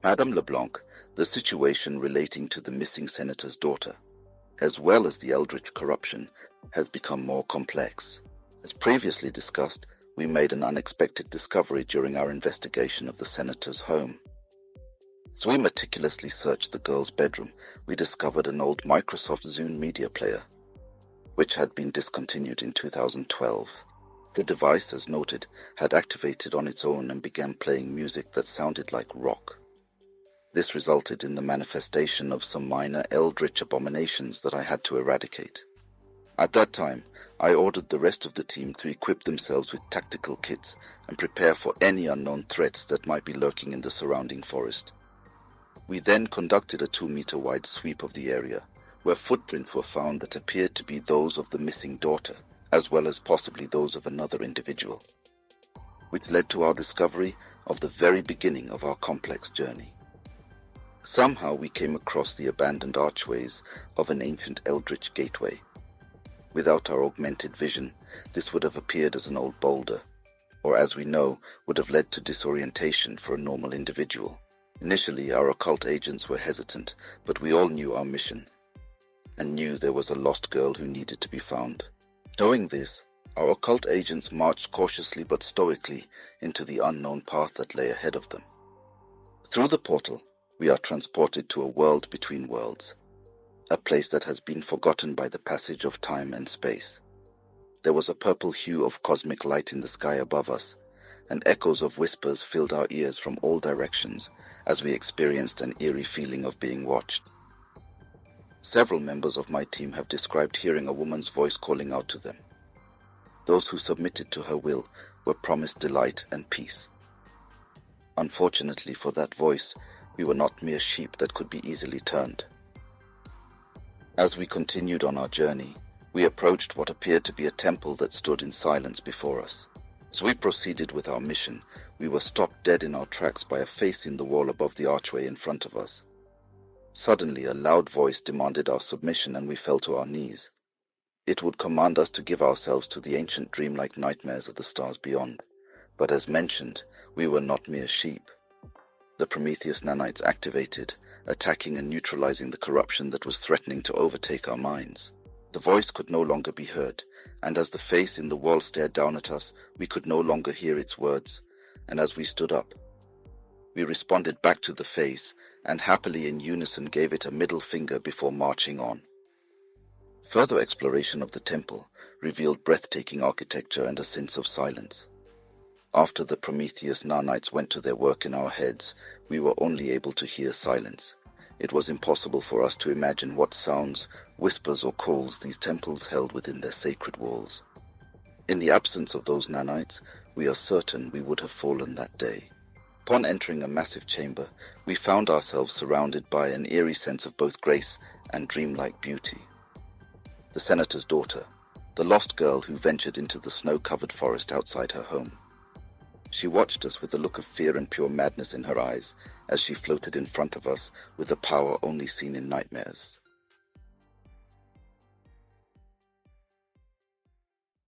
Madame LeBlanc, the situation relating to the missing senator's daughter, as well as the eldritch corruption, has become more complex. As previously discussed, we made an unexpected discovery during our investigation of the senator's home. As we meticulously searched the girl's bedroom, we discovered an old Microsoft Zune media player, which had been discontinued in 2012. The device, as noted, had activated on its own and began playing music that sounded like rock. This resulted in the manifestation of some minor eldritch abominations that I had to eradicate. At that time, I ordered the rest of the team to equip themselves with tactical kits and prepare for any unknown threats that might be lurking in the surrounding forest. We then conducted a 2-meter-wide sweep of the area, where footprints were found that appeared to be those of the missing daughter, as well as possibly those of another individual, which led to our discovery of the very beginning of our complex journey. Somehow we came across the abandoned archways of an ancient eldritch gateway. Without our augmented vision, this would have appeared as an old boulder, or as we know, would have led to disorientation for a normal individual. Initially, our occult agents were hesitant, but we all knew our mission, and knew there was a lost girl who needed to be found. Knowing this, our occult agents marched cautiously but stoically into the unknown path that lay ahead of them. Through the portal, we are transported to a world between worlds, a place that has been forgotten by the passage of time and space. There was a purple hue of cosmic light in the sky above us, and echoes of whispers filled our ears from all directions as we experienced an eerie feeling of being watched. Several members of my team have described hearing a woman's voice calling out to them. Those who submitted to her will were promised delight and peace. Unfortunately for that voice, we were not mere sheep that could be easily turned. As we continued on our journey, we approached what appeared to be a temple that stood in silence before us. As we proceeded with our mission, we were stopped dead in our tracks by a face in the wall above the archway in front of us. Suddenly, a loud voice demanded our submission, and we fell to our knees. It would command us to give ourselves to the ancient dreamlike nightmares of the stars beyond. But as mentioned, we were not mere sheep. The Prometheus nanites activated, attacking and neutralizing the corruption that was threatening to overtake our minds. The voice could no longer be heard, and as the face in the wall stared down at us, we could no longer hear its words, and as we stood up, we responded back to the face, and happily in unison gave it a middle finger before marching on. Further exploration of the temple revealed breathtaking architecture and a sense of silence. After the Prometheus nanites went to their work in our heads, we were only able to hear silence. It was impossible for us to imagine what sounds, whispers or calls these temples held within their sacred walls. In the absence of those nanites, we are certain we would have fallen that day. Upon entering a massive chamber, we found ourselves surrounded by an eerie sense of both grace and dreamlike beauty. The senator's daughter, the lost girl who ventured into the snow-covered forest outside her home. She watched us with a look of fear and pure madness in her eyes as she floated in front of us with a power only seen in nightmares.